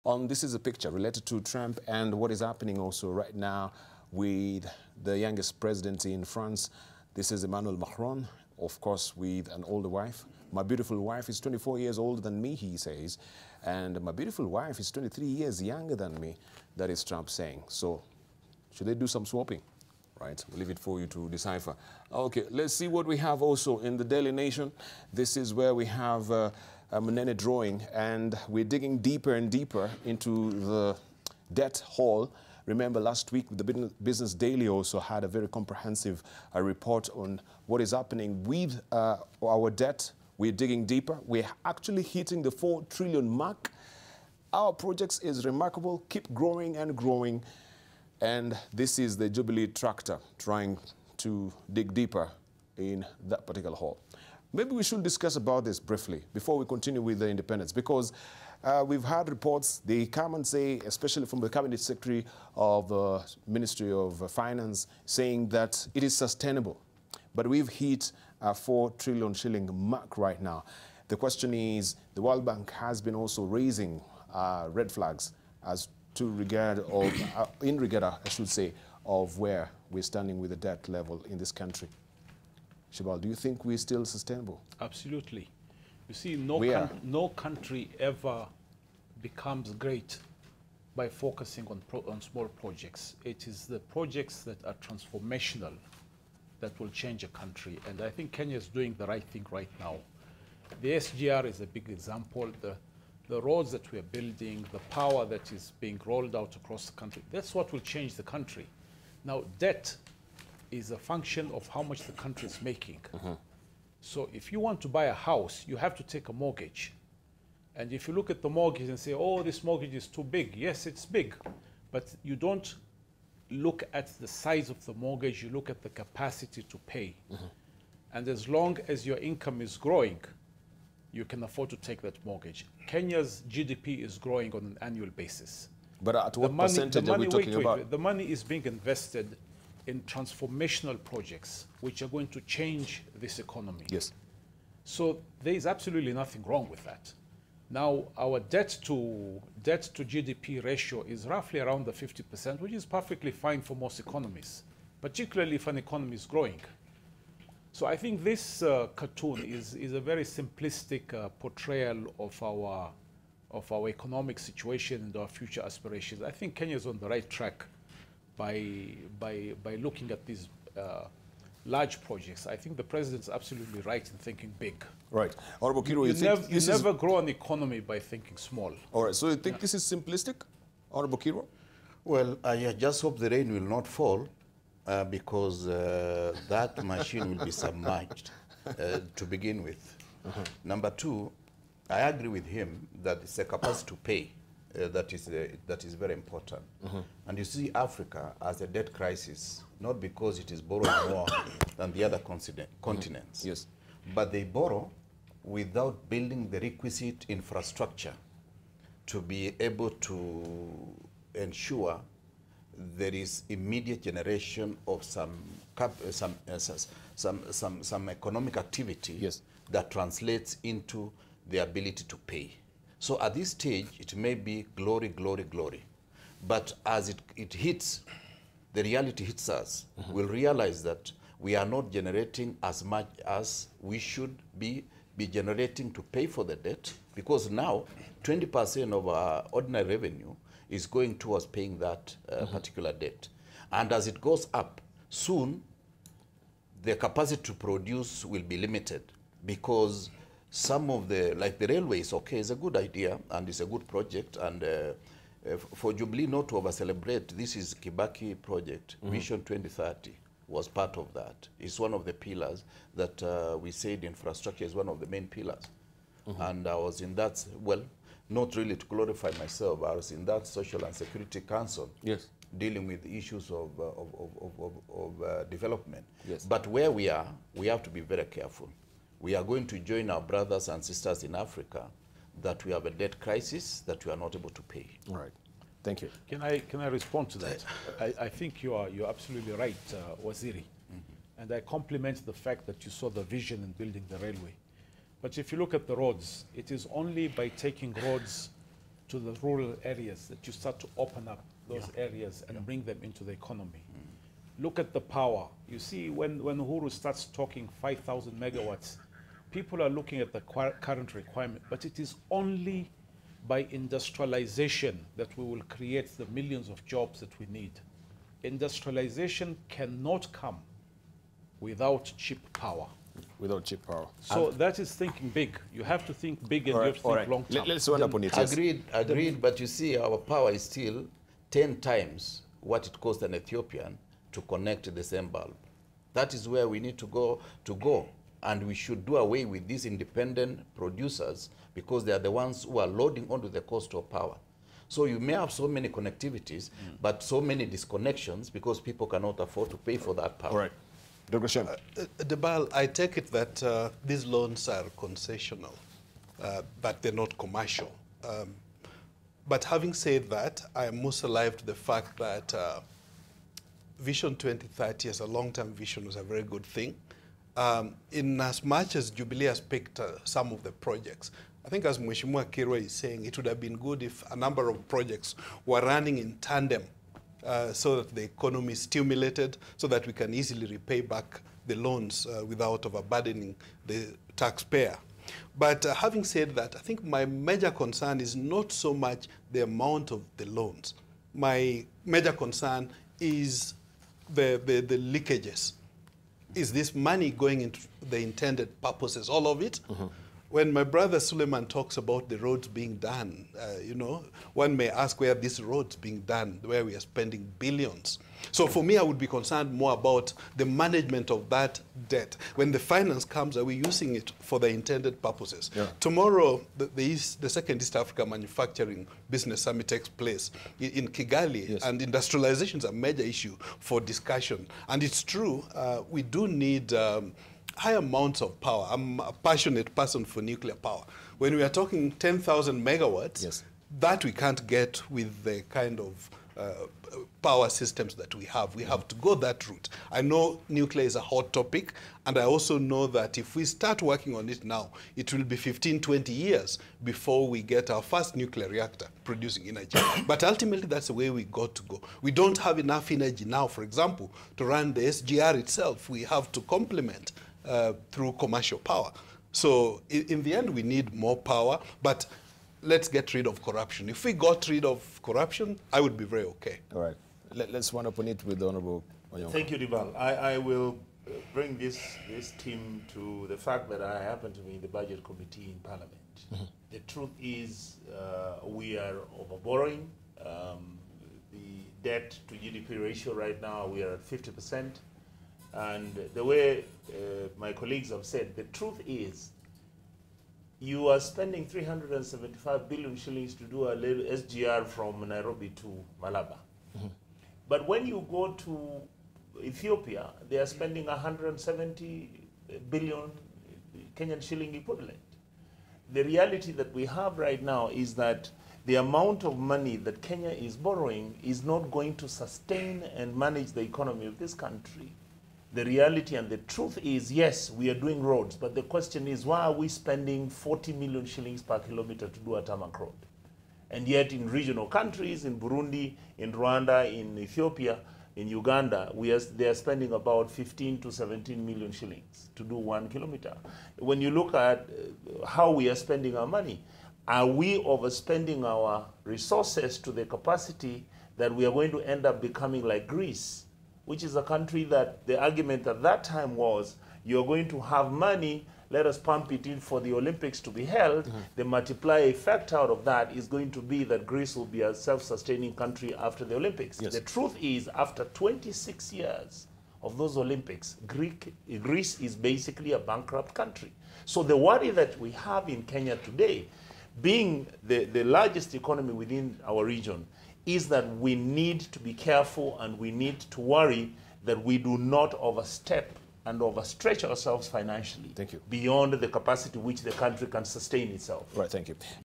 This is a picture related to Trump and what is happening also right now with the youngest president in France. This is Emmanuel Macron, of course, with an older wife. My beautiful wife is 24 years older than me, he says. And my beautiful wife is 23 years younger than me. That is Trump saying. So should they do some swapping? Right, we'll leave it for you to decipher. Okay, let's see what we have also in the Daily Nation. This is where we have a Munene drawing, and we're digging deeper and deeper into the debt hole. Remember last week, the Business Daily also had a very comprehensive report on what is happening with our debt. We're digging deeper. We're actually hitting the 4 trillion mark. Our projects is remarkable, keep growing and growing. And this is the Jubilee tractor trying to dig deeper in that particular hole. Maybe we should discuss about this briefly before we continue with the independence, because we've had reports, they come and say, especially from the Cabinet Secretary of the Ministry of Finance, saying that it is sustainable. But we've hit a 4 trillion shilling mark right now. The question is, the World Bank has been also raising red flags as to regard of, in regard, I should say, of where we're standing with the debt level in this country. Shabal, do you think we're still sustainable? Absolutely. You see, no country ever becomes great by focusing on small projects. It is the projects that are transformational that will change a country. And I think Kenya is doing the right thing right now. The SGR is a big example. The roads that we are building, the power that is being rolled out across the country, that's what will change the country. Now, debt is a function of how much the country is making. So if you want to buy a house, you have to take a mortgage. And if you look at the mortgage and say, oh, this mortgage is too big, yes, it's big, but you don't look at the size of the mortgage, you look at the capacity to pay. And as long as your income is growing, you can afford to take that mortgage. Kenya's GDP is growing on an annual basis. But at what percentage are we talking about? The money is being invested in transformational projects which are going to change this economy. Yes. So there is absolutely nothing wrong with that. Now, our debt to GDP ratio is roughly around the 50%, which is perfectly fine for most economies, particularly if an economy is growing. So I think this cartoon is a very simplistic portrayal of our economic situation and our future aspirations. I think Kenya is on the right track by looking at these large projects. I think the president's absolutely right in thinking big. Right. Honorable Kirwa, you never grow an economy by thinking small. All right. So you think this is simplistic, Honorable Kirwa? Well, I just hope the rain will not fall. Because that machine will be submerged to begin with. Number two, I agree with him that it's a capacity to pay that is very important. And you see Africa as a debt crisis, not because it is borrowing more than the other continents. Yes. But they borrow without building the requisite infrastructure to be able to ensure there is immediate generation of some economic activity, yes, that translates into the ability to pay. So at this stage, it may be glory, glory, glory. But as it hits, the reality hits us, we'll realize that we are not generating as much as we should be generating to pay for the debt, because now 20% of our ordinary revenue is going towards paying that particular debt. And as it goes up, soon the capacity to produce will be limited, because some of like the railways, okay, is a good idea and it's a good project, and for Jubilee not to over-celebrate, this is Kibaki project, Vision 2030 was part of that. It's one of the pillars that we said infrastructure is one of the main pillars. And I was in that, well, not really to glorify myself, I was in that Social and Security Council, yes, dealing with issues of development. Yes. But where we are, we have to be very careful. We are going to join our brothers and sisters in Africa that we have a debt crisis that we are not able to pay. All right. Thank you. Can I respond to that? I think you're absolutely right, Waziri. And I compliment the fact that you saw the vision in building the railway. But if you look at the roads, it is only by taking roads to the rural areas, that you start to open up those areas and bring them into the economy. Look at the power. You see, when Uhuru starts talking 5,000 megawatts, people are looking at the current requirement, but it is only by industrialization that we will create the millions of jobs that we need. Industrialization cannot come without cheap power. Without cheap power. So that is thinking big. You have to think big and you have to think long term. Let's run up on it. Agreed, but you see, our power is still 10 times what it cost an Ethiopian to connect the same bulb. That is where we need to go. And we should do away with these independent producers, because they are the ones who are loading onto the cost of power. So you may have so many connectivities, but so many disconnections because people cannot afford to pay for that power. All right. Dr. Shem. Debarl, I take it that these loans are concessional, but they're not commercial. But having said that, I am most alive to the fact that Vision 2030 as a long-term vision was a very good thing. In as much as Jubilee has picked some of the projects, I think as Mheshimiwa Kirwa is saying, it would have been good if a number of projects were running in tandem so that the economy is stimulated, so that we can easily repay back the loans without overburdening the taxpayer. But having said that, I think my major concern is not so much the amount of the loans. My major concern is the leakages. Is this money going into the intended purposes, all of it? When my brother Suleiman talks about the roads being done, you know, one may ask where this road's being done, where we are spending billions. So for me, I would be concerned more about the management of that debt. When the finance comes, are we using it for the intended purposes? Yeah. Tomorrow, the second East Africa Manufacturing Business Summit takes place in Kigali, yes. And industrialization is a major issue for discussion. And it's true, we do need high amounts of power. I'm a passionate person for nuclear power. When we are talking 10,000 megawatts, yes. That we can't get with the kind of power systems that we have. We have to go that route. I know nuclear is a hot topic, and I also know that if we start working on it now, it will be 15, 20 years before we get our first nuclear reactor producing energy. But ultimately, that's the way we got to go. We don't have enough energy now, for example, to run the SGR itself. We have to complement through commercial power. So in the end, we need more power, but let's get rid of corruption. If we got rid of corruption, I would be very okay. All right. Let's run up on it with the Honorable Onyonka. Thank you, Debarl. I will bring this team to the fact that I happen to be in the Budget Committee in Parliament. The truth is we are overborrowing. The debt to GDP ratio right now, we are at 50%. And the way my colleagues have said, the truth is you are spending 375 billion shillings to do a little SGR from Nairobi to Malaba. But when you go to Ethiopia, they are spending 170 billion Kenyan shilling equivalent. The reality that we have right now is that the amount of money that Kenya is borrowing is not going to sustain and manage the economy of this country. The reality and the truth is, yes, we are doing roads, but the question is, why are we spending 40 million shillings per kilometer to do a tarmac road? And yet in regional countries, in Burundi, in Rwanda, in Ethiopia, in Uganda, they are spending about 15 to 17 million shillings to do 1 kilometer. When you look at how we are spending our money, are we overspending our resources to the capacity that we are going to end up becoming like Greece, which is a country that the argument at that time was, you're going to have money, let us pump it in for the Olympics to be held. The multiplier effect out of that is going to be that Greece will be a self-sustaining country after the Olympics. Yes. The truth is, after 26 years of those Olympics, Greece is basically a bankrupt country. So the worry that we have in Kenya today, being the largest economy within our region, is that we need to be careful and we need to worry that we do not overstep and overstretch ourselves financially. Thank you. Beyond the capacity which the country can sustain itself. Right, thank you.